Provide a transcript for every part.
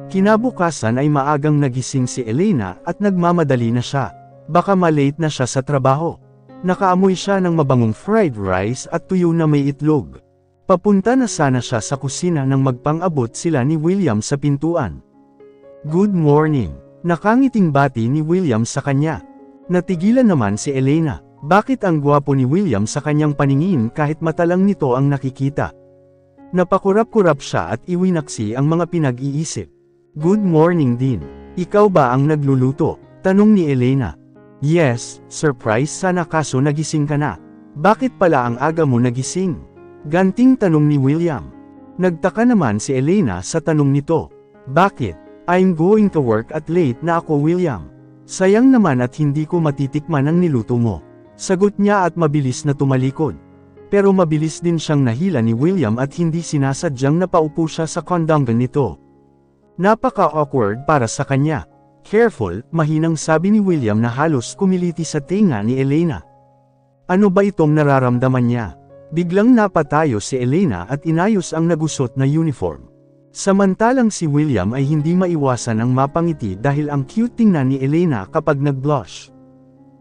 Kinabukasan ay maagang nagising si Elena at nagmamadali na siya. Baka malate na siya sa trabaho. Nakaamoy siya ng mabangong fried rice at tuyo na may itlog. Papunta na sana siya sa kusina nang magpang-abot sila ni William sa pintuan. "Good morning." Nakangiting bati ni William sa kanya. Natigilan naman si Elena. Bakit ang gwapo ni William sa kanyang paningin kahit mata lang nito ang nakikita? Napakurap-kurap siya at iwinaksi ang mga pinag-iisip. "Good morning din. Ikaw ba ang nagluluto?" tanong ni Elena. "Yes, surprise sana kaso nagising ka na. Bakit pala ang aga mo nagising?" ganting tanong ni William. Nagtaka naman si Elena sa tanong nito. "Bakit? I'm going to work at late na ako, William. Sayang naman at hindi ko matitikman ang niluto mo." Sagot niya at mabilis na tumalikod. Pero mabilis din siyang nahila ni William at hindi sinasadyang napaupo siya sa kondongan nito. Napaka-awkward para sa kanya. "Careful," mahinang sabi ni William na halos kumiliti sa tenga ni Elena. Ano ba itong nararamdaman niya? Biglang napatayo si Elena at inayos ang nagusot na uniform. Samantalang si William ay hindi maiwasan ang mapangiti dahil ang cute tingnan ni Elena kapag nag-blush.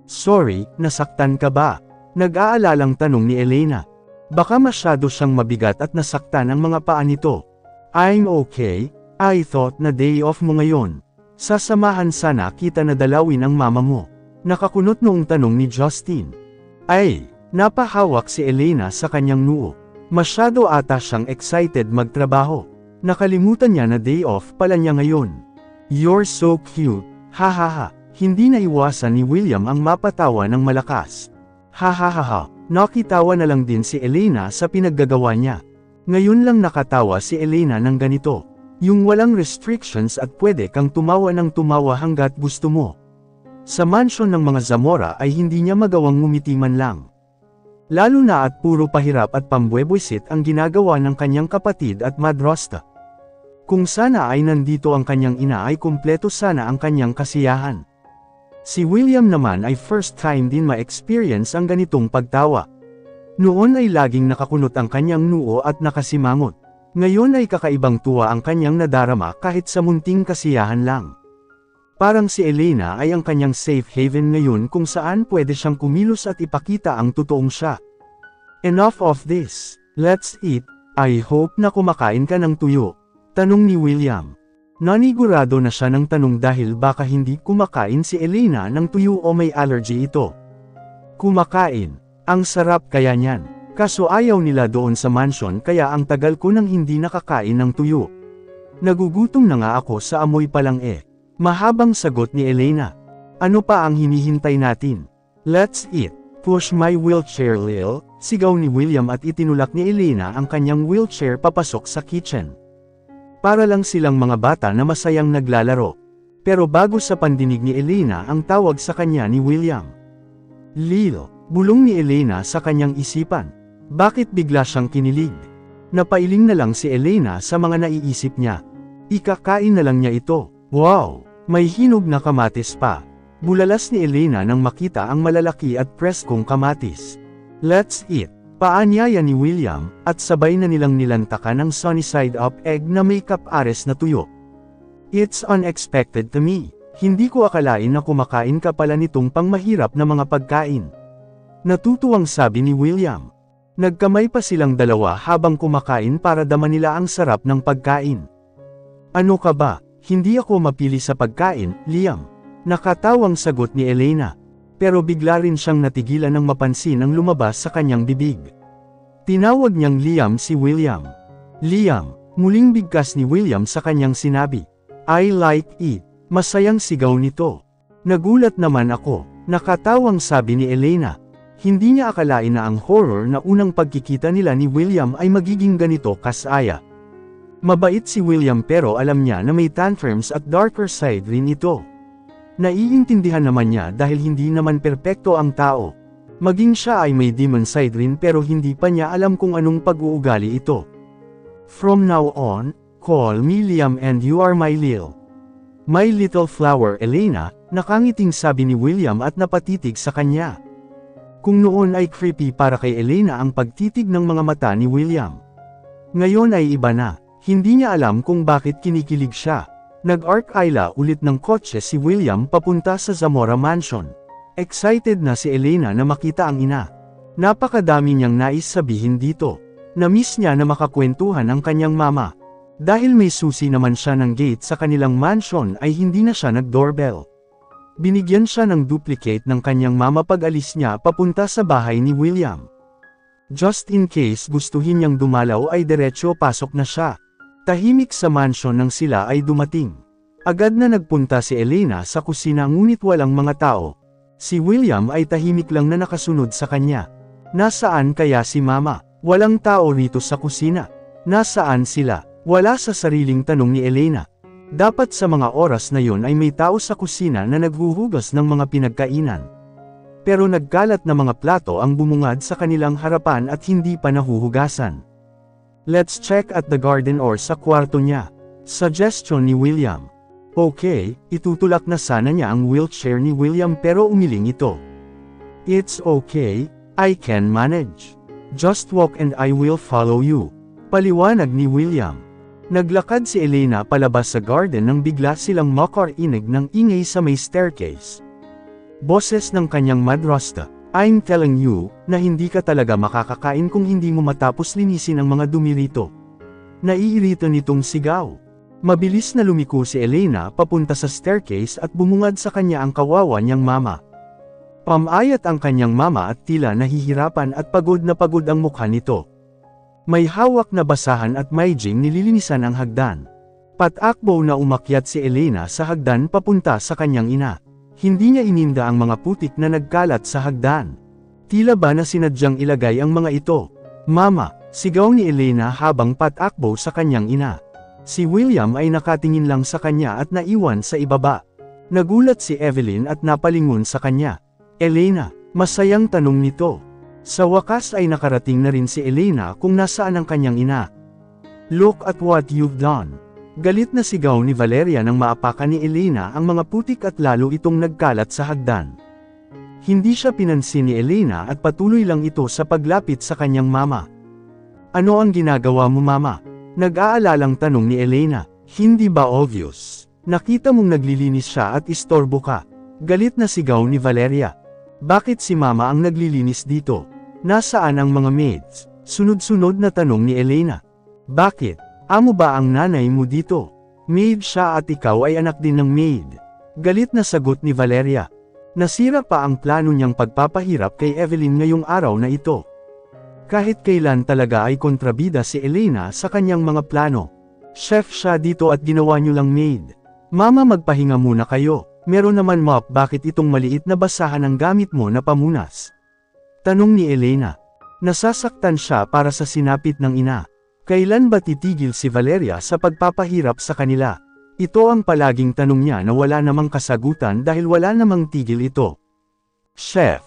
"Sorry, nasaktan ka ba?" nag-aalalang tanong ni Elena. Baka masyado siyang mabigat at nasaktan ang mga paa nito. "I'm okay. I thought na day off mo ngayon. Sasamahan sana kita na dalawin ang mama mo." Nakakunot noong tanong ni Justin. Ay, napahawak si Elena sa kanyang noo. Masyado ata siyang excited magtrabaho. Nakalimutan niya na day off pala niya ngayon. "You're so cute, hahaha." Hindi naiwasan ni William ang mapatawa ng malakas. "Hahaha." Nakitawa na lang din si Elena sa pinaggagawa niya. Ngayon lang nakatawa si Elena ng ganito. Yung walang restrictions at pwede kang tumawa ng tumawa hanggat gusto mo. Sa mansion ng mga Zamora ay hindi niya magawang ngumiti man lang. Lalo na at puro pahirap at pambwebwisit ang ginagawa ng kanyang kapatid at madrasta. Kung sana ay nandito ang kanyang ina ay kumpleto sana ang kanyang kasiyahan. Si William naman ay first time din ma-experience ang ganitong pagtawa. Noon ay laging nakakunot ang kanyang noo at nakasimangot. Ngayon ay kakaibang tuwa ang kanyang nadarama kahit sa munting kasiyahan lang. Parang si Elena ay ang kanyang safe haven ngayon kung saan pwede siyang kumilos at ipakita ang totoong siya. "Enough of this. Let's eat. I hope na kumakain ka ng tuyo," tanong ni William. Nanigurado na siya ng tanong dahil baka hindi kumakain si Elena ng tuyo o may allergy ito. "Kumakain. Ang sarap kaya niyan. Kaso ayaw nila doon sa mansion kaya ang tagal ko nang hindi nakakain ng tuyo. Nagugutom na nga ako sa amoy pa lang eh." Mahabang sagot ni Elena. "Ano pa ang hinihintay natin? Let's eat. Push my wheelchair, Lil," sigaw ni William at itinulak ni Elena ang kanyang wheelchair papasok sa kitchen. Para lang silang mga bata na masayang naglalaro. Pero bago sa pandinig ni Elena ang tawag sa kanya ni William. "Lil," bulong ni Elena sa kanyang isipan. Bakit bigla siyang kinilig? Napailing na lang si Elena sa mga naiisip niya. Ikakain na lang niya ito. Wow! May hinog na kamatis pa. Bulalas ni Elena nang makita ang malalaki at preskong kamatis. "Let's eat." Paanyaya ni William, at sabay na nilang nilantakan ng sunny side up egg na may kap-ares na tuyo. "It's unexpected to me. Hindi ko akalain na kumakain ka pala nitong pangmahirap na mga pagkain." Natutuwang sabi ni William. Nagkamay pa silang dalawa habang kumakain para dama nila ang sarap ng pagkain. "Ano ka ba? Hindi ako mapili sa pagkain, Liam." Nakatawang sagot ni Elena. Pero bigla rin siyang natigilan nang mapansin ang lumabas sa kanyang bibig. Tinawag niyang Liam si William. "Liam," muling bigkas ni William sa kanyang sinabi. "I like it." Masayang sigaw nito. Nagulat naman ako. Nakatawang sabi ni Elena. Hindi niya akalain na ang horror na unang pagkikita nila ni William ay magiging ganito kasaya. Mabait si William pero alam niya na may tantrums at darker side rin ito. Naiintindihan naman niya dahil hindi naman perpekto ang tao. Maging siya ay may demon side rin pero hindi pa niya alam kung anong pag-uugali ito. "From now on, call me Liam and you are my Lil." "My little flower, Elena," nakangiting sabi ni William at napatitig sa kanya. Kung noon ay creepy para kay Elena ang pagtitig ng mga mata ni William. Ngayon ay iba na. Hindi niya alam kung bakit kinikilig siya. Nag-arc-aila ulit ng kotse si William papunta sa Zamora Mansion. Excited na si Elena na makita ang ina. Napakadami niyang nais sabihin dito. Na-miss niya na makakwentuhan ang kanyang mama. Dahil may susi naman siya ng gate sa kanilang mansion ay hindi na siya nag-doorbell. Binigyan siya ng duplicate ng kanyang mama pag-alis niya papunta sa bahay ni William. Just in case gustuhin niyang dumalaw ay diretsyo pasok na siya. Tahimik sa mansion nang sila ay dumating. Agad na nagpunta si Elena sa kusina ngunit walang mga tao. Si William ay tahimik lang na nakasunod sa kanya. Nasaan kaya si mama? Walang tao rito sa kusina. Nasaan sila? Wala sa sariling tanong ni Elena. Dapat sa mga oras na yon ay may tao sa kusina na naghuhugas ng mga pinagkainan. Pero nagkalat na mga plato ang bumungad sa kanilang harapan at hindi pa nahuhugasan. Let's check at the garden or sa kwarto niya. Suggestion ni William. Okay, itutulak na sana niya ang wheelchair ni William pero umiling ito. It's okay, I can manage. Just walk and I will follow you. Paliwanag ni William. Naglakad si Elena palabas sa garden nang bigla silang makarinig ng ingay sa may staircase. Boses ng kanyang madrasta. I'm telling you, na hindi ka talaga makakakain kung hindi mo matapos linisin ang mga dumi rito. Naiirito nitong sigaw. Mabilis na lumiko si Elena papunta sa staircase at bumungad sa kanya ang kawawa niyang mama. Pamayat ang kanyang mama at tila nahihirapan at pagod ang mukha nito. May hawak na basahan at maijing nililinisan ang hagdan. Patakbo na umakyat si Elena sa hagdan papunta sa kanyang ina. Hindi niya ininda ang mga putik na nagkalat sa hagdan. Tila ba na sinadyang ilagay ang mga ito? Mama, sigaw ni Elena habang patakbo sa kanyang ina. Si William ay nakatingin lang sa kanya at naiwan sa ibaba. Nagulat si Evelyn at napalingon sa kanya. Elena, masayang tanong nito. Sa wakas ay nakarating na rin si Elena kung nasaan ang kanyang ina. Look at what you've done. Galit na sigaw ni Valeria nang maapakan ni Elena ang mga putik at lalo itong nagkalat sa hagdan. Hindi siya pinansin ni Elena at patuloy lang ito sa paglapit sa kanyang mama. Ano ang ginagawa mo mama? Nag-aalalang tanong ni Elena. Hindi ba obvious? Nakita mong naglilinis siya at istorbo ka. Galit na sigaw ni Valeria. Bakit si mama ang naglilinis dito? Nasaan ang mga maids? Sunod-sunod na tanong ni Elena. Bakit? Amo ba ang nanay mo dito? Maid siya at ikaw ay anak din ng maid. Galit na sagot ni Valeria. Nasira pa ang plano niyang pagpapahirap kay Evelyn ngayong araw na ito. Kahit kailan talaga ay kontrabida si Elena sa kanyang mga plano. Chef siya dito at ginawa niyo lang maid. Mama magpahinga muna kayo. Meron naman mop bakit itong maliit na basahan ang gamit mo na pamunas? Tanong ni Elena. Nasasaktan siya para sa sinapit ng ina. Kailan ba titigil si Valeria sa pagpapahirap sa kanila? Ito ang palaging tanong niya na wala namang kasagutan dahil wala namang tigil ito. Chef,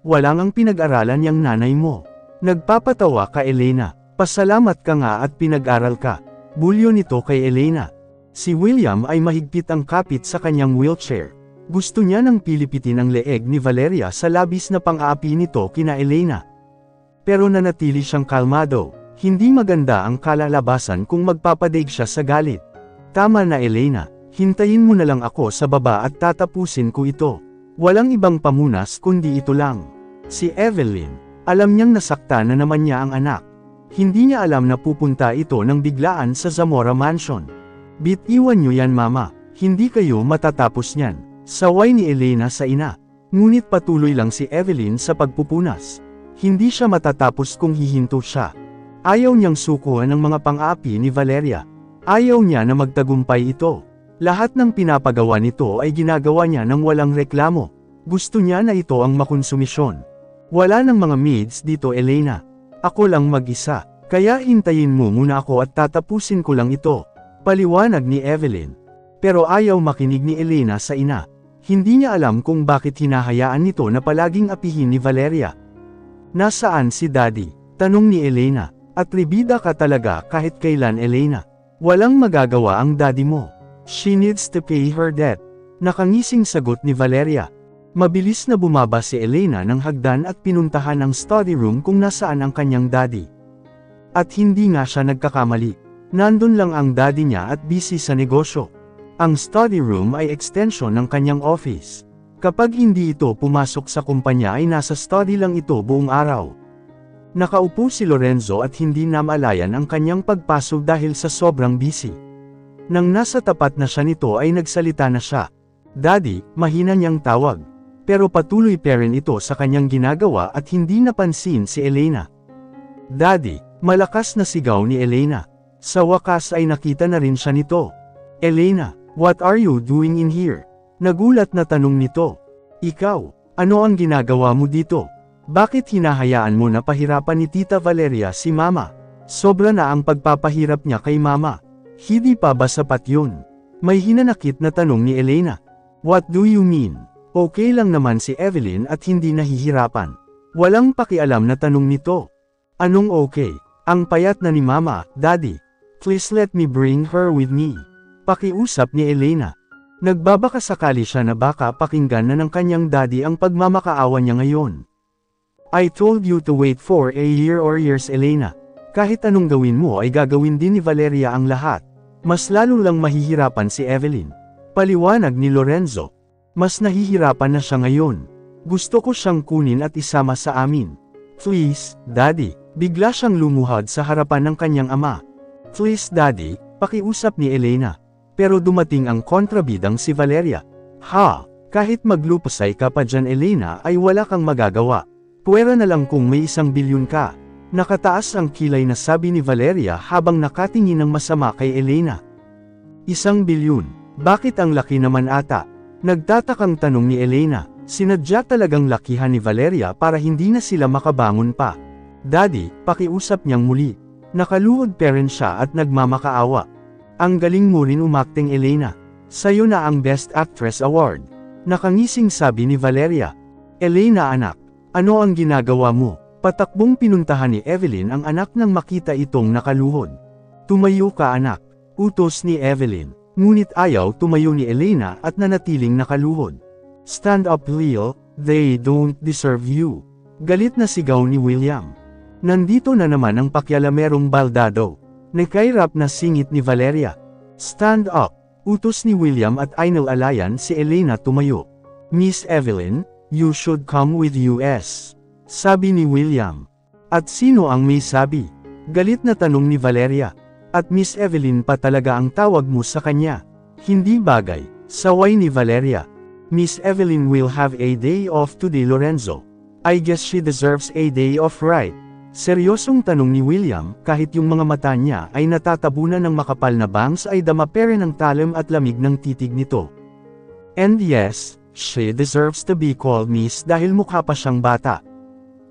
wala ngang pinag-aralan yang nanay mo. Nagpapatawa ka Elena, pasalamat ka nga at pinag-aral ka. Bulyo nito kay Elena. Si William ay mahigpit ang kapit sa kanyang wheelchair. Gusto niya nang pilipitin ang leeg ni Valeria sa labis na pang-aapi nito kina Elena. Pero nanatili siyang kalmado. Hindi maganda ang kalalabasan kung magpapadaig siya sa galit. Tama na Elena, hintayin mo na lang ako sa baba at tatapusin ko ito. Walang ibang pamunas kundi ito lang. Si Evelyn, alam niyang nasaktan na naman niya ang anak. Hindi niya alam na pupunta ito ng biglaan sa Zamora Mansion. Bitiwan niyo yan mama, hindi kayo matatapos niyan. Saway ni Elena sa ina. Ngunit patuloy lang si Evelyn sa pagpupunas. Hindi siya matatapos kung hihinto siya. Ayaw niyang sukuhan ang mga pang-aapi ni Valeria. Ayaw niya na magtagumpay ito. Lahat ng pinapagawa nito ay ginagawa niya nang walang reklamo. Gusto niya na ito ang makonsumisyon. Wala ng mga maids dito Elena. Ako lang mag-isa. Kaya hintayin mo muna ako at tatapusin ko lang ito. Paliwanag ni Evelyn. Pero ayaw makinig ni Elena sa ina. Hindi niya alam kung bakit hinahayaan nito na palaging apihin ni Valeria. Nasaan si Daddy? Tanong ni Elena. Atribida ka talaga kahit kailan Elena. Walang magagawa ang daddy mo. She needs to pay her debt. Nakangising sagot ni Valeria. Mabilis na bumaba si Elena ng hagdan at pinuntahan ang study room kung nasaan ang kanyang daddy. At hindi nga siya nagkakamali. Nandun lang ang daddy niya at busy sa negosyo. Ang study room ay extension ng kanyang office. Kapag hindi ito pumasok sa kumpanya ay nasa study lang ito buong araw. Nakaupo si Lorenzo at hindi namalayan ang kanyang pagpasok dahil sa sobrang busy. Nang nasa tapat na siya nito ay nagsalita na siya. Daddy, mahina niyang tawag. Pero patuloy pa rin ito sa kanyang ginagawa at hindi napansin si Elena. Daddy, malakas na sigaw ni Elena. Sa wakas ay nakita na rin siya nito. Elena, what are you doing in here? Nagulat na tanong nito. Ikaw, ano ang ginagawa mo dito? Bakit hinahayaan mo na pahirapan ni Tita Valeria si Mama? Sobra na ang pagpapahirap niya kay Mama. Hindi pa ba sapat yun? May hinanakit na tanong ni Elena. What do you mean? Okay lang naman si Evelyn at hindi nahihirapan. Walang pakialam na tanong nito. Anong okay? Ang payat na ni Mama, Daddy. Please let me bring her with me. Pakiusap ni Elena. Nagbabaka sakali siya na baka pakinggan na ng kanyang daddy ang pagmamakaawa niya ngayon. I told you to wait for a year or years, Elena. Kahit anong gawin mo ay gagawin din ni Valeria ang lahat. Mas lalo lang mahihirapan si Evelyn. Paliwanag ni Lorenzo. Mas nahihirapan na siya ngayon. Gusto ko siyang kunin at isama sa amin. Please, Daddy. Bigla siyang lumuhad sa harapan ng kanyang ama. Please, Daddy, pakiusap ni Elena. Pero dumating ang kontrabidang si Valeria. Ha, kahit maglupasay ka pa dyan, Elena, ay wala kang magagawa. Puwera na lang kung may 1 bilyon ka. Nakataas ang kilay na sabi ni Valeria habang nakatingin ng masama kay Elena. 1 bilyon, bakit ang laki naman ata? Nagtatakang tanong ni Elena. Sinadya talagang lakihan ni Valeria para hindi na sila makabangon pa. Daddy, pakiusap niyang muli. Nakaluhod pa rin siya at nagmamakaawa. Ang galing mo rin umakting, Elena. Sa'yo na ang Best Actress Award. Nakangising sabi ni Valeria. Elena anak, ano ang ginagawa mo? Patakbong pinuntahan ni Evelyn ang anak nang makita itong nakaluhod. Tumayo ka anak, utos ni Evelyn. Ngunit ayaw tumayo ni Elena at nanatiling nakaluhod. Stand up Leo, they don't deserve you. Galit na sigaw ni William. Nandito na naman ang pakialamerong baldado. Nakairap na singit ni Valeria. Stand up, utos ni William at inalalayan si Elena tumayo. Miss Evelyn, you should come with us. Sabi ni William. At sino ang may sabi? Galit na tanong ni Valeria. At Miss Evelyn pa talaga ang tawag mo sa kanya. Hindi bagay, saway ni Valeria. Miss Evelyn will have a day off today, Lorenzo. I guess she deserves a day off, right? Seryosong tanong ni William, kahit yung mga mata niya ay natatabunan ng makapal na bangs ay dama pa rin ang talim at lamig ng titig nito. And yes, she deserves to be called Miss dahil mukha pa siyang bata.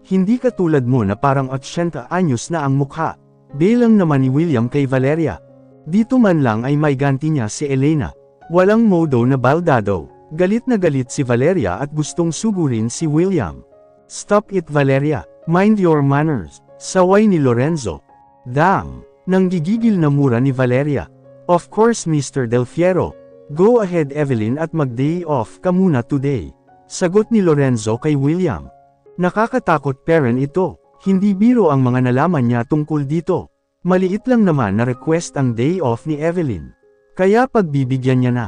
Hindi katulad mo na parang 80 anyos na ang mukha. Bilang naman ni William kay Valeria. Dito man lang ay may ganti niya si Elena. Walang modo na baldado. Galit na galit si Valeria at gustong sugurin si William. Stop it, Valeria. Mind your manners. Saway ni Lorenzo. Damn. Nanggigigil na mura ni Valeria. Of course, Mr. Del Fiero. Go ahead, Evelyn, at mag-day off ka muna today. Sagot ni Lorenzo kay William. Nakakatakot pa rin ito. Hindi biro ang mga nalaman niya tungkol dito. Maliit lang naman na request ang day off ni Evelyn. Kaya pagbibigyan niya na.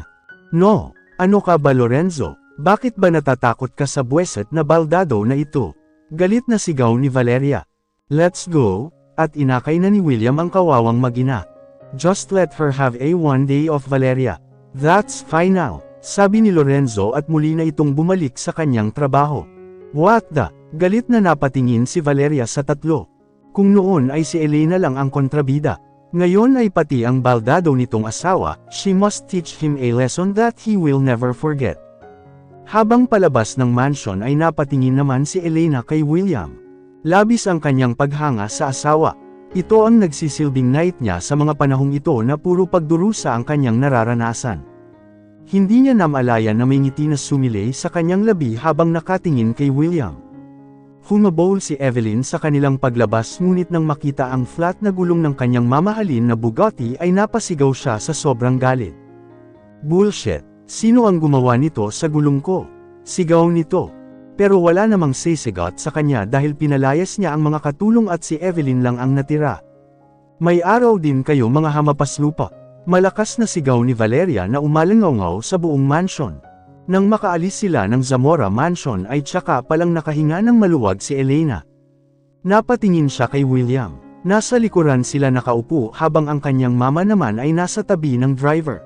No. Ano ka ba, Lorenzo? Bakit ba natatakot ka sa buweset na baldado na ito? Galit na sigaw ni Valeria. Let's go, at inakay na ni William ang kawawang mag-ina. Just let her have a one day off, Valeria. That's fine now, sabi ni Lorenzo at muli na itong bumalik sa kanyang trabaho. What the? Galit na napatingin si Valeria sa tatlo. Kung noon ay si Elena lang ang kontrabida, ngayon ay pati ang baldado nitong asawa, she must teach him a lesson that he will never forget. Habang palabas ng mansion ay napatingin naman si Elena kay William. Labis ang kanyang paghanga sa asawa. Ito ang nagsisilbing night niya sa mga panahong ito na puro pagdurusa ang kanyang nararanasan. Hindi niya namalayan na may ngiti na sumilay sa kanyang labi habang nakatingin kay William. Humabol si Evelyn sa kanilang paglabas ngunit nang makita ang flat na gulong ng kanyang mamahalin na Bugatti ay napasigaw siya sa sobrang galit. Bullshit! Sino ang gumawa nito sa gulong ko? Sigaw nito. Pero wala namang sisigot sa kanya dahil pinalayas niya ang mga katulong at si Evelyn lang ang natira. May araw din kayo mga hamapaslupa. Malakas na sigaw ni Valeria na umalangaw sa buong mansion. Nang makaalis sila ng Zamora Mansion ay tsaka palang nakahinga ng maluwag si Elena. Napatingin siya kay William. Nasa likuran sila nakaupo habang ang kanyang mama naman ay nasa tabi ng driver.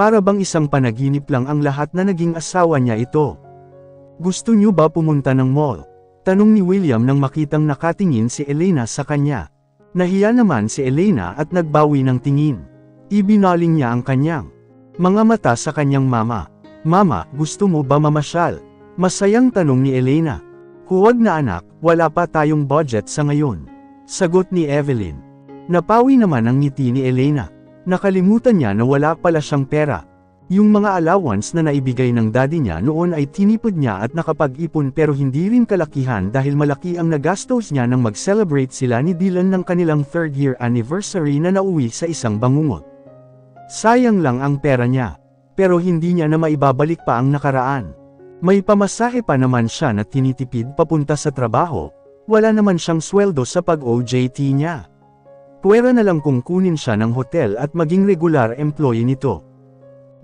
Para bang isang panaginip lang ang lahat na naging asawa niya ito. Gusto niyo ba pumunta ng mall? Tanong ni William nang makitang nakatingin si Elena sa kanya. Nahiya naman si Elena at nagbawi ng tingin. Ibinaling niya ang kanyang mga mata sa kanyang mama. Mama, gusto mo ba mamasyal? Masayang tanong ni Elena. Huwag na anak, wala pa tayong budget sa ngayon. Sagot ni Evelyn. Napawi naman ang ngiti ni Elena. Nakalimutan niya na wala pala siyang pera. Yung mga allowance na naibigay ng daddy niya noon ay tinipid niya at nakapag-ipon pero hindi rin kalakihan dahil malaki ang nagastos niya nang mag-celebrate sila ni Dylan ng kanilang 3rd year anniversary na nauwi sa isang bangungot. Sayang lang ang pera niya. Pero hindi niya na maibabalik pa ang nakaraan. May pamasahe pa naman siya na tinitipid papunta sa trabaho, wala naman siyang sweldo sa pag-OJT niya. Puwera na lang kung kunin siya ng hotel at maging regular employee nito.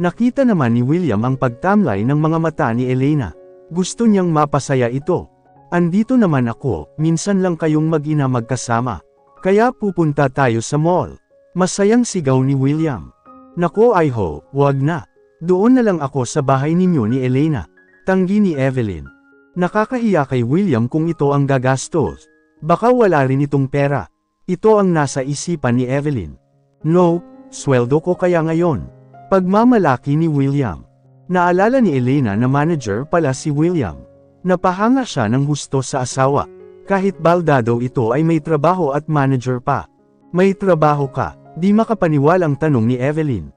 Nakita naman ni William ang pagtamlay ng mga mata ni Elena. Gusto niyang mapasaya ito. Andito naman ako, minsan lang kayong mag-ina magkasama. Kaya pupunta tayo sa mall. Masayang sigaw ni William. Nako Iho, wag na. Doon na lang ako sa bahay ninyo ni Elena. Tanggi ni Evelyn. Nakakahiya kay William kung ito ang gagastos. Baka wala rin itong pera. Ito ang nasa isipan ni Evelyn. No, sweldo ko kaya ngayon. Pagmamalaki ni William. Naalala ni Elena na manager pala si William. Napahanga siya ng husto sa asawa. Kahit baldado ito ay may trabaho at manager pa. May trabaho ka? Di makapaniwalang tanong ni Evelyn.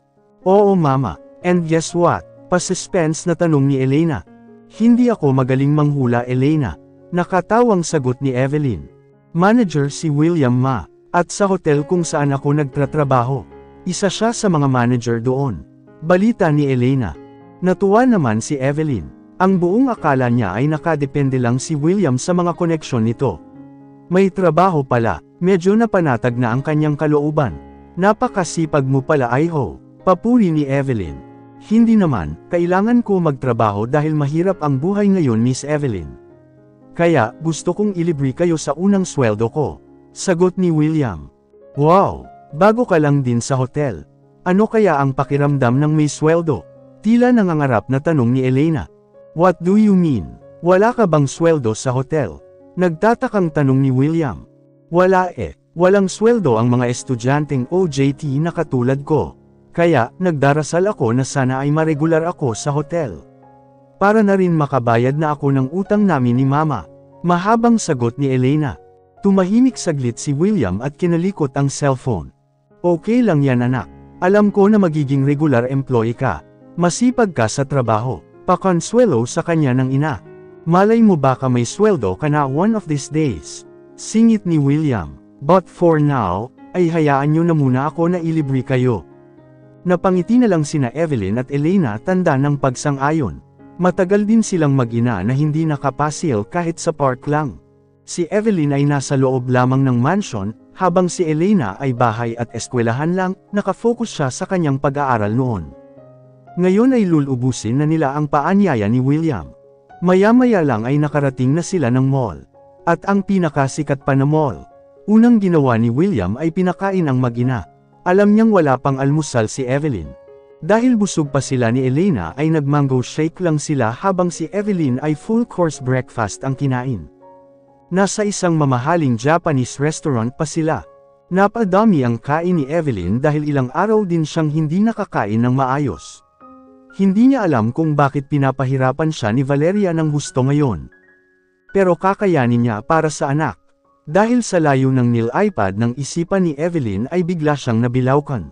Oo mama. And guess what? Pa-suspense na tanong ni Elena. Hindi ako magaling manghula Elena. Nakatawang sagot ni Evelyn. Manager si William ma. At sa hotel kung saan ako nagtratrabaho. Isa siya sa mga manager doon. Balita ni Elena. Natuwa naman si Evelyn. Ang buong akala niya ay nakadepende lang si William sa mga koneksyon nito. May trabaho pala. Medyo napanatag na ang kanyang kalooban. Napakasipag mo pala Iho. Papuri ni Evelyn. Hindi naman, kailangan ko magtrabaho dahil mahirap ang buhay ngayon Miss Evelyn. Kaya, gusto kong ilibre kayo sa unang sweldo ko. Sagot ni William. Wow! Bago ka lang din sa hotel. Ano kaya ang pakiramdam ng may sweldo? Tila nangangarap na tanong ni Elena. What do you mean? Wala ka bang sweldo sa hotel? Nagtatakang tanong ni William. Wala eh. Walang sweldo ang mga estudyanteng OJT na katulad ko. Kaya, nagdarasal ako na sana ay maregular ako sa hotel. Para na rin makabayad na ako ng utang namin ni Mama. Mahabang sagot ni Elena. Tumahimik saglit si William at kinalikot ang cellphone. Okay lang yan anak. Alam ko na magiging regular employee ka. Masipag ka sa trabaho. Pakonsuelo sa kanya ng ina. Malay mo baka may sweldo ka na one of these days. Singit ni William. But for now, ay hayaan nyo na muna ako na ilibre kayo. Napangiti na lang sina Evelyn at Elena tanda ng pagsang-ayon. Matagal din silang mag-ina na hindi nakapasyal kahit sa park lang. Si Evelyn ay nasa loob lamang ng mansion, habang si Elena ay bahay at eskwelahan lang, nakafocus siya sa kanyang pag-aaral noon. Ngayon ay lulubusin na nila ang paanyaya ni William. Maya-maya lang ay nakarating na sila ng mall. At ang pinakasikat pa na mall. Unang ginawa ni William ay pinakain ang mag-ina. Alam niyang wala pang almusal si Evelyn. Dahil busog pa sila ni Elena ay nag-mango shake lang sila habang si Evelyn ay full course breakfast ang kinain. Nasa isang mamahaling Japanese restaurant pa sila. Napadami ang kain ni Evelyn dahil ilang araw din siyang hindi nakakain ng maayos. Hindi niya alam kung bakit pinapahirapan siya ni Valeria ng gusto ngayon. Pero kakayanin niya para sa anak. Dahil sa layo ng nil-iPad ng isipan ni Evelyn ay bigla siyang nabilaukan.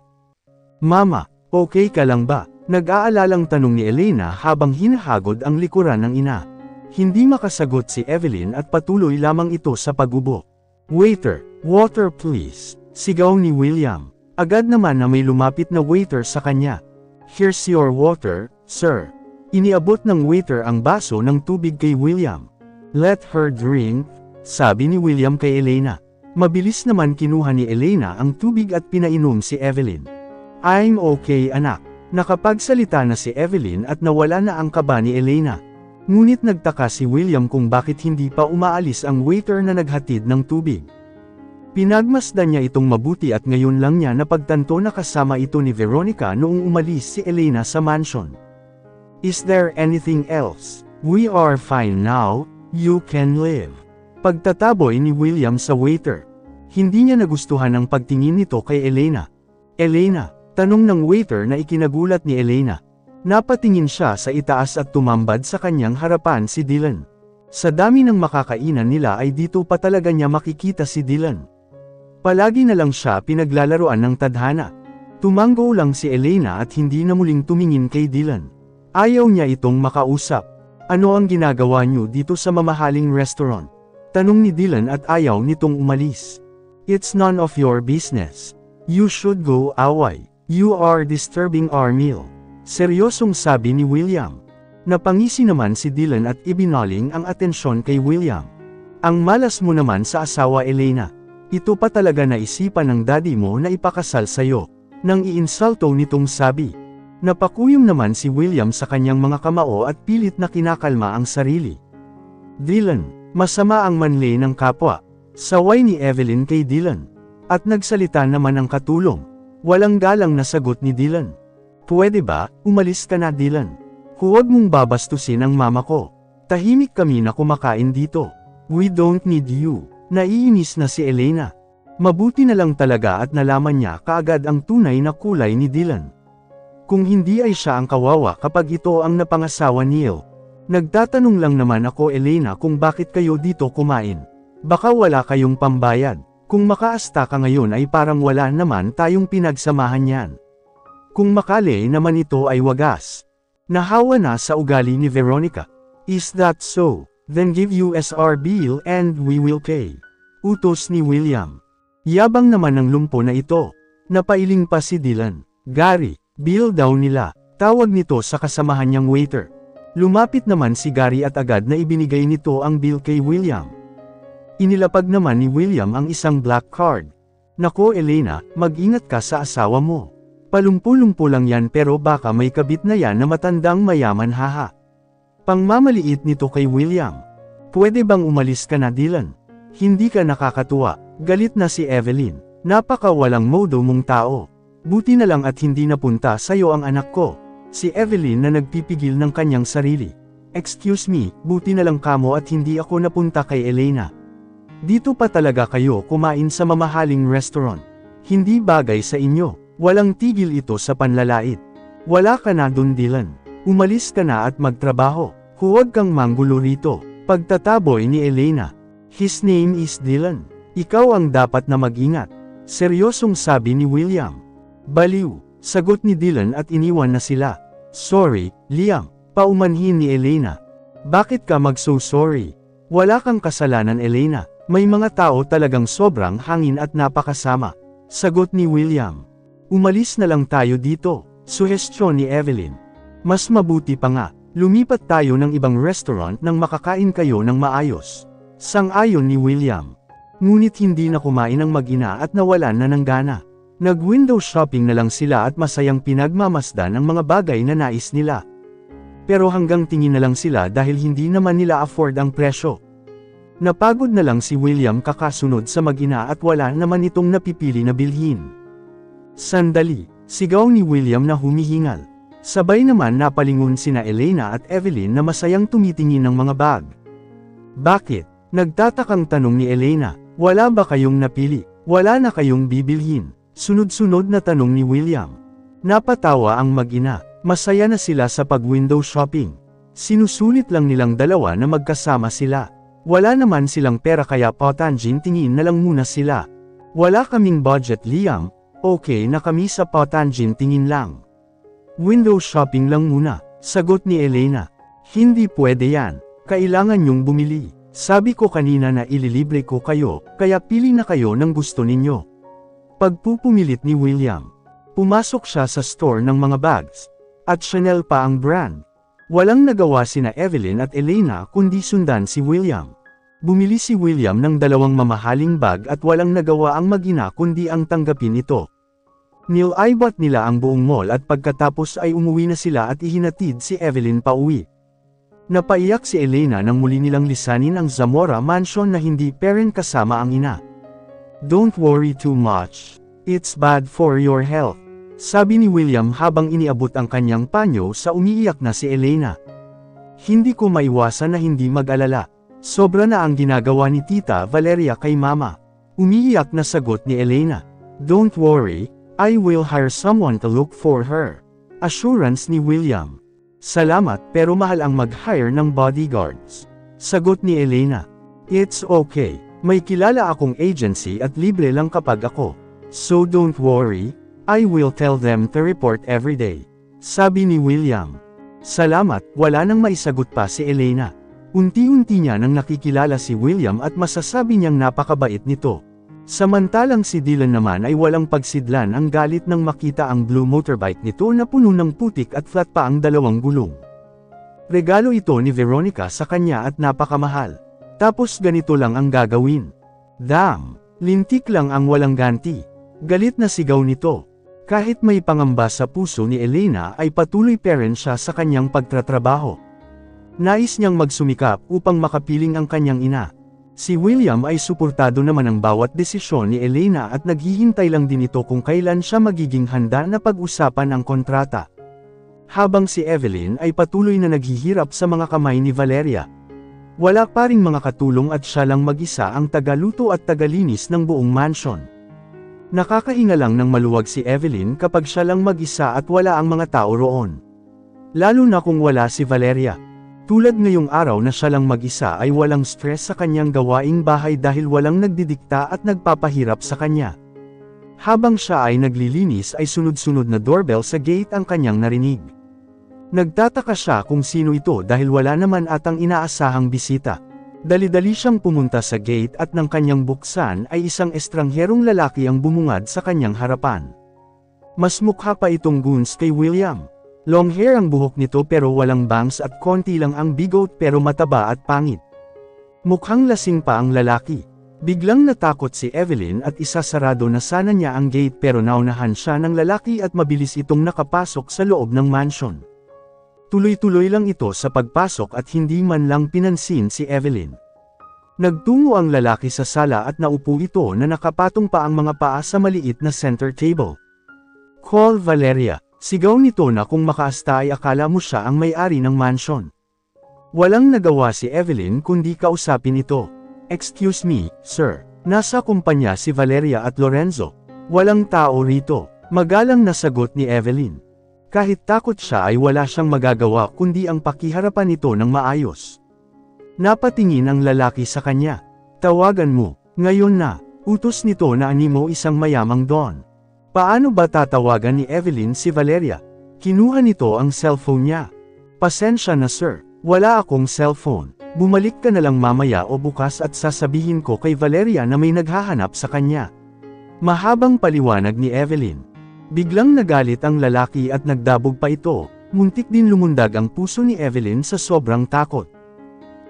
Mama, okay ka lang ba? Nag-aalalang tanong ni Elena habang hinahagod ang likuran ng ina. Hindi makasagot si Evelyn at patuloy lamang ito sa pag-ubo. Waiter, water please, sigaw ni William. Agad naman na may lumapit na waiter sa kanya. Here's your water, sir. Iniabot ng waiter ang baso ng tubig kay William. Let her drink. Sabi ni William kay Elena. Mabilis naman kinuha ni Elena ang tubig at pinainom si Evelyn. I'm okay anak. Nakapagsalita na si Evelyn at nawala na ang kaba ni Elena. Ngunit nagtaka si William kung bakit hindi pa umaalis ang waiter na naghatid ng tubig. Pinagmasdan niya itong mabuti at ngayon lang niya napagtanto na kasama ito ni Veronica noong umalis si Elena sa mansion. Is there anything else? We are fine now, you can leave. Pagtataboy ni William sa waiter. Hindi niya nagustuhan ang pagtingin nito kay Elena. Elena, tanong ng waiter na ikinagulat ni Elena. Napatingin siya sa itaas at tumambad sa kanyang harapan si Dylan. Sa dami ng makakainan nila ay dito pa talaga niya makikita si Dylan. Palagi na lang siya pinaglalaroan ng tadhana. Tumango lang si Elena at hindi na muling tumingin kay Dylan. Ayaw niya itong makausap. Ano ang ginagawa niyo dito sa mamahaling restaurant? Tanong ni Dylan at ayaw nitong umalis. It's none of your business. You should go away. You are disturbing our meal. Seryosong sabi ni William. Napangisi naman si Dylan at ibinaling ang atensyon kay William. Ang malas mo naman sa asawa Elena. Ito pa talaga naisipan ng daddy mo na ipakasal sa'yo. Nang iinsulto nitong sabi. Napakuyom naman si William sa kanyang mga kamao at pilit na kinakalma ang sarili. Dylan, masama ang manli ng kapwa. Saway ni Evelyn kay Dylan. At nagsalita naman ng katulong. Walang galang na sagot ni Dylan. Pwede ba, umalis ka na Dylan? Huwag mong babastusin ang mama ko. Tahimik kami na kumakain dito. We don't need you. Naiinis na si Elena. Mabuti na lang talaga at nalaman niya kaagad ang tunay na kulay ni Dylan. Kung hindi ay siya ang kawawa kapag ito ang napangasawa niyo. Nagtatanong lang naman ako Elena kung bakit kayo dito kumain. Baka wala kayong pambayad. Kung makaasta ka ngayon ay parang wala naman tayong pinagsamahan yan. Kung makali naman ito ay wagas. Nahawa na sa ugali ni Veronica. Is that so? Then give us our bill and we will pay. Utos ni William. Yabang naman ng lumpo na ito. Napailing pa si Dylan. Gary, bill daw nila. Tawag nito sa kasamahan niyang waiter. Lumapit naman si Gary at agad na ibinigay nito ang bill kay William. Inilapag naman ni William ang isang black card. Nako Elena, mag-ingat ka sa asawa mo. Palumpo-lumpo lang yan pero baka may kabit na yan na matandang mayaman haha. Pangmamaliit nito kay William. Pwede bang umalis ka na Dylan? Hindi ka nakakatuwa. Galit na si Evelyn. Napaka walang modo mong tao. Buti na lang at hindi napunta sa'yo ang anak ko. Si Evelyn na nagpipigil ng kanyang sarili. Excuse me, buti na lang kamo at hindi ako napunta kay Elena. Dito pa talaga kayo kumain sa mamahaling restaurant. Hindi bagay sa inyo. Walang tigil ito sa panlalait. Wala ka na dun Dylan. Umalis ka na at magtrabaho. Huwag kang manggulo rito. Pagtataboy ni Elena. His name is Dylan. Ikaw ang dapat na mag-ingat. Seryosong sabi ni William. Baliw. Sagot ni Dylan at iniwan na sila. Sorry, Liam. Paumanhin ni Elena. Bakit ka mag-so sorry? Wala kang kasalanan Elena. May mga tao talagang sobrang hangin at napakasama. Sagot ni William. Umalis na lang tayo dito, suhestyon ni Evelyn. Mas mabuti pa nga, lumipat tayo ng ibang restaurant nang makakain kayo ng maayos. Sang-ayon ni William. Ngunit hindi na kumain ang mag-ina at nawalan na ng gana. Nag-window shopping na lang sila at masayang pinagmamasdan ang mga bagay na nais nila. Pero hanggang tingin na lang sila dahil hindi naman nila afford ang presyo. Napagod na lang si William kakasunod sa mag-ina at wala naman itong napipili na bilhin. Sandali, sigaw ni William na humihingal. Sabay naman napalingon sina Elena at Evelyn na masayang tumitingin ng mga bag. Bakit? Nagtatakang tanong ni Elena, wala ba kayong napili? Wala na kayong bibilhin? Sunod-sunod na tanong ni William. Napatawa ang mag-ina, masaya na sila sa pag-window shopping. Sinusulit lang nilang dalawa na magkasama sila. Wala naman silang pera kaya patanjin tingin na lang muna sila. Wala kaming budget Liam. Okay na kami sa patanjin tingin lang. Window shopping lang muna, sagot ni Elena. Hindi pwede yan, kailangan nyong bumili. Sabi ko kanina na ililibre ko kayo, kaya pili na kayo ng gusto ninyo. Pagpupumilit ni William. Pumasok siya sa store ng mga bags. At Chanel pa ang brand. Walang nagawa sina Evelyn at Elena kundi sundan si William. Bumili si William ng dalawang mamahaling bag at walang nagawa ang mag-ina kundi ang tanggapin ito. Nilaybot nila ang buong mall at pagkatapos ay umuwi na sila at ihinatid si Evelyn pauwi. Napaiyak si Elena nang muli nilang lisanin ang Zamora Mansion na hindi pa rin kasama ang ina. "Don't worry too much. It's bad for your health," sabi ni William habang iniabot ang kanyang panyo sa umiiyak na si Elena. "Hindi ko maiwasan na hindi mag-alala. Sobra na ang ginagawa ni Tita Valeria kay Mama." Umiiyak na sagot ni Elena. "Don't worry, I will hire someone to look for her," assurance ni William. "Salamat pero mahal ang mag-hire ng bodyguards," sagot ni Elena. "It's okay, may kilala akong agency at libre lang kapag ako. So don't worry, I will tell them to report every day," sabi ni William. "Salamat," wala nang maisagot pa si Elena. Unti-unti niya nang nakikilala si William at masasabi niyang napakabait nito. Samantalang si Dylan naman ay walang pagsidlan ang galit nang makita ang blue motorbike nito na puno ng putik at flat pa ang dalawang gulong. Regalo ito ni Veronica sa kanya at napakamahal. Tapos ganito lang ang gagawin. Damn! Lintik lang ang walang ganti. Galit na sigaw nito. Kahit may pangamba sa puso ni Elena ay patuloy pa rin siya sa kanyang pagtatrabaho. Nais niyang magsumikap upang makapiling ang kanyang ina. Si William ay suportado naman ang bawat desisyon ni Elena at naghihintay lang din ito kung kailan siya magiging handa na pag-usapan ang kontrata. Habang si Evelyn ay patuloy na naghihirap sa mga kamay ni Valeria. Wala pa ring mga katulong at siya lang mag-isa ang tagaluto at tagalinis ng buong mansion. Nakakahinga lang ng maluwag si Evelyn kapag siya lang mag-isa at wala ang mga tao roon. Lalo na kung wala si Valeria. Tulad ngayong araw na siya lang mag-isa ay walang stress sa kanyang gawaing bahay dahil walang nagdidikta at nagpapahirap sa kanya. Habang siya ay naglilinis ay sunod-sunod na doorbell sa gate ang kanyang narinig. Nagtataka siya kung sino ito dahil wala naman atang inaasahang bisita. Dali-dali siyang pumunta sa gate at nang kanyang buksan ay isang estrangherong lalaki ang bumungad sa kanyang harapan. Mas mukha pa itong goons kay William. Long hair ang buhok nito pero walang bangs at konti lang ang bigot pero mataba at pangit. Mukhang lasing pa ang lalaki. Biglang natakot si Evelyn at isasarado na sana niya ang gate pero naunahan siya ng lalaki at mabilis itong nakapasok sa loob ng mansion. Tuloy-tuloy lang ito sa pagpasok at hindi man lang pinansin si Evelyn. Nagtungo ang lalaki sa sala at naupo ito na nakapatong pa ang mga paa sa maliit na center table. "Call Valeria," sigaw nito na kung makaasta ay akala mo siya ang may-ari ng mansion. Walang nagawa si Evelyn kundi kausapin ito. "Excuse me, sir. Nasa kumpanya si Valeria at Lorenzo. Walang tao rito," magalang na sagot ni Evelyn. Kahit takot siya ay wala siyang magagawa kundi ang pakiharapan ito ng maayos. Napatingin ang lalaki sa kanya. "Tawagan mo, ngayon na," utos nito na animo isang mayamang don. Paano ba tatawagan ni Evelyn si Valeria? Kinuha nito ang cellphone niya. "Pasensya na sir, wala akong cellphone. Bumalik ka na lang mamaya o bukas at sasabihin ko kay Valeria na may naghahanap sa kanya." Mahabang paliwanag ni Evelyn. Biglang nagalit ang lalaki at nagdabog pa ito, muntik din lumundag ang puso ni Evelyn sa sobrang takot.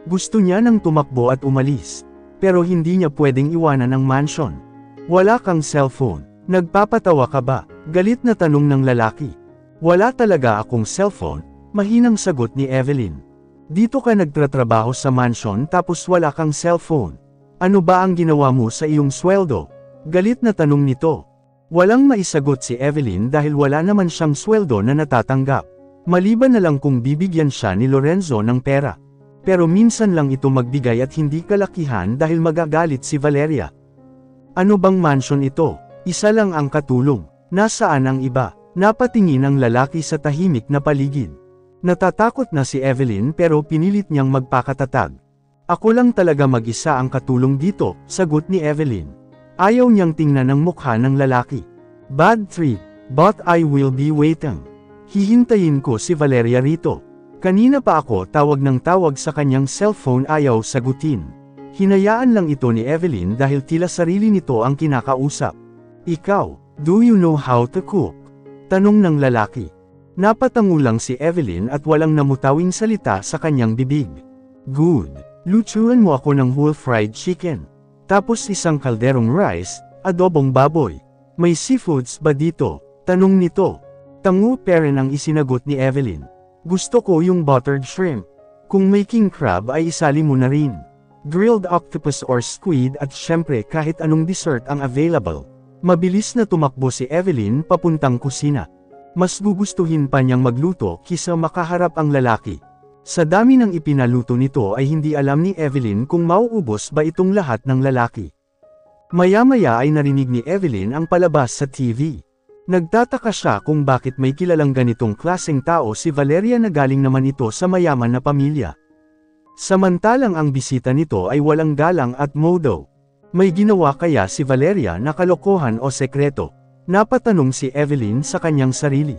Gusto niya nang tumakbo at umalis, pero hindi niya pwedeng iwanan ang mansion. "Wala kang cellphone, nagpapatawa ka ba?" Galit na tanong ng lalaki. "Wala talaga akong cellphone," mahinang sagot ni Evelyn. "Dito ka nagtratrabaho sa mansion tapos wala kang cellphone. Ano ba ang ginawa mo sa iyong sweldo?" Galit na tanong nito. Walang maisagot si Evelyn dahil wala naman siyang sweldo na natatanggap. Maliban na lang kung bibigyan siya ni Lorenzo ng pera. Pero minsan lang ito magbigay at hindi kalakihan dahil magagalit si Valeria. "Ano bang mansion ito? Isa lang ang katulong. Nasaan ang iba?" Napatingin ang lalaki sa tahimik na paligid. Natatakot na si Evelyn pero pinilit niyang magpakatatag. "Ako lang talaga mag-isa ang katulong dito," sagot ni Evelyn. Ayaw niyang tingnan ang mukha ng lalaki. "Bad trip, but I will be waiting. Hihintayin ko si Valeria rito. Kanina pa ako tawag ng tawag sa kanyang cellphone ayaw sagutin." Hinayaan lang ito ni Evelyn dahil tila sarili nito ang kinakausap. "Ikaw, do you know how to cook?" tanong ng lalaki. Napatango lang si Evelyn at walang namutawing salita sa kanyang bibig. "Good. Lutuan mo ako ng whole fried chicken. Tapos isang kalderong rice, adobong baboy. May seafoods ba dito?" Tanong nito. Tango pa rin ang isinagot ni Evelyn. Gusto ko yung buttered shrimp. Kung may king crab ay isali mo na rin. Grilled octopus or squid at syempre kahit anong dessert ang available. Mabilis na tumakbo si Evelyn papuntang kusina. Mas gugustuhin pa niyang magluto kisa makaharap ang lalaki. Sa dami ng ipinaluto nito ay hindi alam ni Evelyn kung mauubos ba itong lahat ng lalaki. Maya-maya ay narinig ni Evelyn ang palabas sa TV. Nagtataka siya kung bakit may kilalang ganitong klaseng tao si Valeria na galing naman ito sa mayaman na pamilya. Samantalang ang bisita nito ay walang galang at modo. May ginawa kaya si Valeria na kalokohan o sekreto? Napatanong si Evelyn sa kanyang sarili.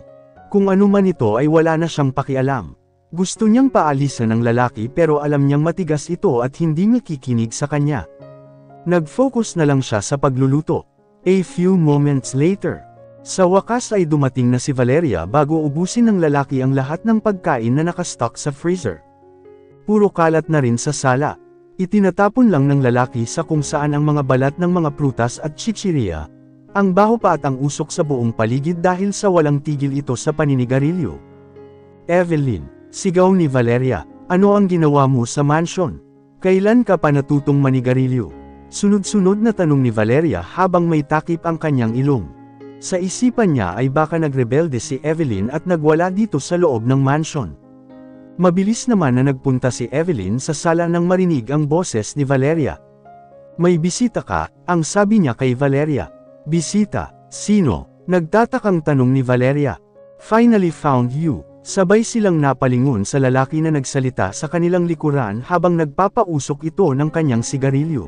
Kung ano man ito ay wala na siyang pakialam. Gusto niyang paalisan ng lalaki pero alam niyang matigas ito at hindi makikinig sa kanya. Nag-focus na lang siya sa pagluluto. A few moments later, sa wakas ay dumating na si Valeria bago ubusin ng lalaki ang lahat ng pagkain na nakastock sa freezer. Puro kalat na rin sa sala. Itinatapon lang ng lalaki sa kung saan ang mga balat ng mga prutas at chichirya. Ang baho pa at ang usok sa buong paligid dahil sa walang tigil ito sa paninigarilyo. Evelyn, sigaw ni Valeria, ano ang ginawa mo sa mansion? Kailan ka pa natutong manigarilyo? Sunod-sunod na tanong ni Valeria habang may takip ang kanyang ilong. Sa isipan niya ay baka nagrebelde si Evelyn at nagwala dito sa loob ng mansion. Mabilis naman na nagpunta si Evelyn sa sala nang marinig ang boses ni Valeria. May bisita ka, ang sabi niya kay Valeria. Bisita, sino? Nagtatakang tanong ni Valeria. Finally found you. Sabay silang napalingon sa lalaki na nagsalita sa kanilang likuran habang nagpapausok ito ng kanyang sigarilyo.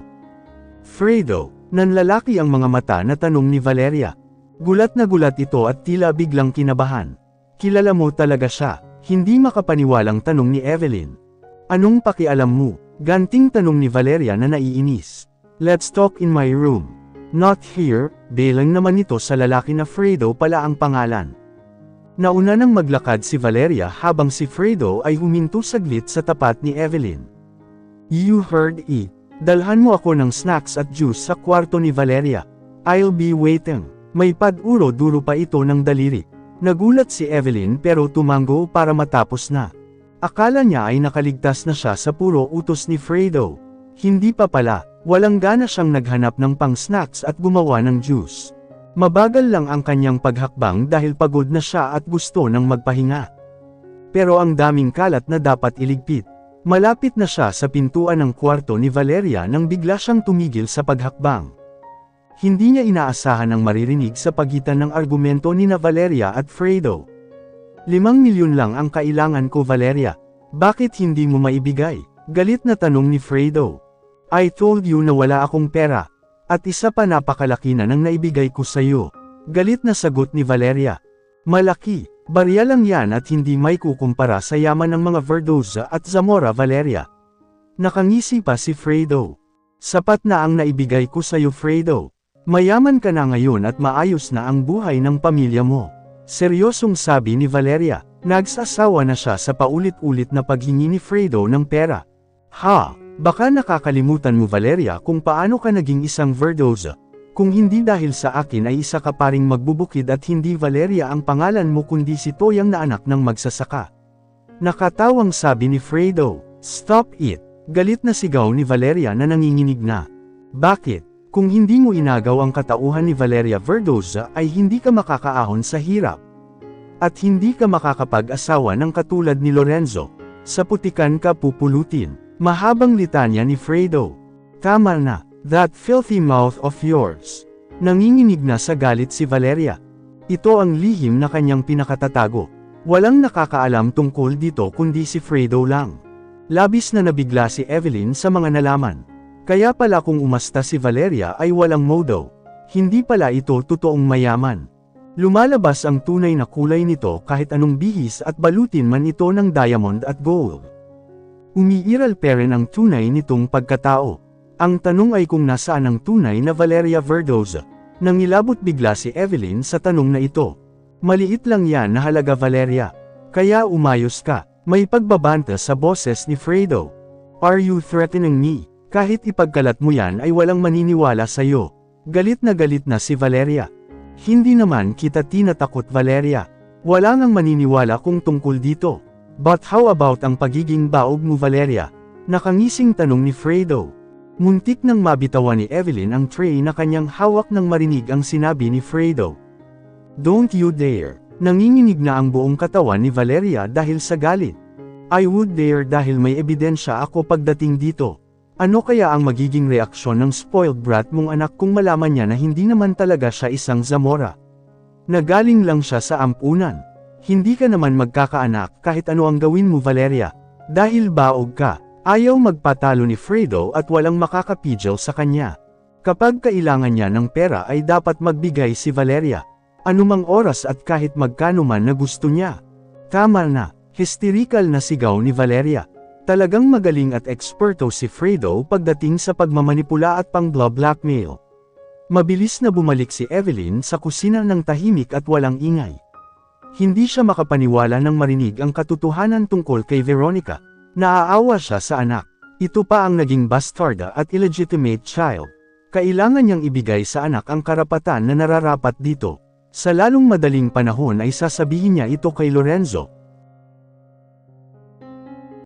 Fredo, nanlalaki ang mga mata na tanong ni Valeria. Gulat na gulat ito at tila biglang kinabahan. Kilala mo talaga siya, hindi makapaniwalang tanong ni Evelyn. Anong pakialam mo? Ganting tanong ni Valeria na naiinis. Let's talk in my room. Not here, belang naman ito sa lalaki na Fredo pala ang pangalan. Nauna nang maglakad si Valeria habang si Fredo ay huminto saglit sa tapat ni Evelyn. You heard it. Dalhan mo ako ng snacks at juice sa kwarto ni Valeria. I'll be waiting. May paduro-duro pa ito ng daliri. Nagulat si Evelyn pero tumango para matapos na. Akala niya ay nakaligtas na siya sa puro utos ni Fredo. Hindi pa pala, walang gana siyang naghanap ng pang-snacks at gumawa ng juice. Mabagal lang ang kanyang paghakbang dahil pagod na siya at gusto ng magpahinga. Pero ang daming kalat na dapat iligpit. Malapit na siya sa pintuan ng kwarto ni Valeria nang bigla siyang tumigil sa paghakbang. Hindi niya inaasahan ang maririnig sa pagitan ng argumento ni Valeria at Fredo. 5 milyon lang ang kailangan ko Valeria. Bakit hindi mo maibigay? Galit na tanong ni Fredo. I told you na wala akong pera. At isa pa napakalaki na nang naibigay ko sa'yo. Galit na sagot ni Valeria. Malaki, barya lang yan at hindi may kukumpara sa yaman ng mga Verdoza at Zamora Valeria. Nakangisi pa si Fredo. Sapat na ang naibigay ko sa'yo Fredo. Mayaman ka na ngayon at maayos na ang buhay ng pamilya mo. Seryosong sabi ni Valeria. Nagsasawa na siya sa paulit-ulit na paghingi ni Fredo ng pera. Ha, baka nakakalimutan mo Valeria kung paano ka naging isang Verdoza. Kung hindi dahil sa akin ay isa ka pa ring magbubukid at hindi Valeria ang pangalan mo kundi si Toyang na anak ng magsasaka. Nakatawang sabi ni Fredo. Stop it. Galit na sigaw ni Valeria na nanginginig na. Bakit? Kung hindi mo inagaw ang katauhan ni Valeria Verdoza ay hindi ka makakaahon sa hirap. At hindi ka makakapag-asawa ng katulad ni Lorenzo. Sa putikan ka pupulutin. Mahabang litanya ni Fredo. Tama na, that filthy mouth of yours. Nanginginig na sa galit si Valeria. Ito ang lihim na kanyang pinakatatago. Walang nakakaalam tungkol dito kundi si Fredo lang. Labis na nabigla si Evelyn sa mga nalaman. Kaya pala kung umasta si Valeria ay walang modo. Hindi pala ito totoong mayaman. Lumalabas ang tunay na kulay nito kahit anong bihis at balutin man ito ng diamond at gold. Umiiral pa rin ang tunay nitong pagkatao. Ang tanong ay kung nasaan ang tunay na Valeria Verdoza. Nangilabot bigla si Evelyn sa tanong na ito. Maliit lang yan na halaga Valeria. Kaya umayos ka. May pagbabanta sa boses ni Fredo. Are you threatening me? Kahit ipagkalat mo yan ay walang maniniwala sa'yo. Galit na si Valeria. Hindi naman kita tinatakot, Valeria. Wala ngang maniniwala kung tungkol dito. But how about ang pagiging baog mo, Valeria? Nakangising tanong ni Fredo. Muntik nang mabitawan ni Evelyn ang tray na kanyang hawak nang marinig ang sinabi ni Fredo. Don't you dare. Nanginginig na ang buong katawan ni Valeria dahil sa galit. I would dare dahil may ebidensya ako pagdating dito. Ano kaya ang magiging reaksyon ng spoiled brat mong anak kung malaman niya na hindi naman talaga siya isang Zamora? Nagaling lang siya sa ampunan. Hindi ka naman magkakaanak kahit ano ang gawin mo, Valeria. Dahil baog ka. Ayaw magpatalo ni Fredo at walang makakapigil sa kanya. Kapag kailangan niya ng pera ay dapat magbigay si Valeria. Anumang oras at kahit magkano man na gusto niya. Tama na, hysterical na sigaw ni Valeria. Talagang magaling at eksperto si Fredo pagdating sa pagmamanipula at pang-blackmail. Mabilis na bumalik si Evelyn sa kusina ng tahimik at walang ingay. Hindi siya makapaniwala nang marinig ang katotohanan tungkol kay Veronica. Naaawa siya sa anak. Ito pa ang naging bastarda at illegitimate child. Kailangan niyang ibigay sa anak ang karapatan na nararapat dito. Sa lalong madaling panahon ay sasabihin niya ito kay Lorenzo.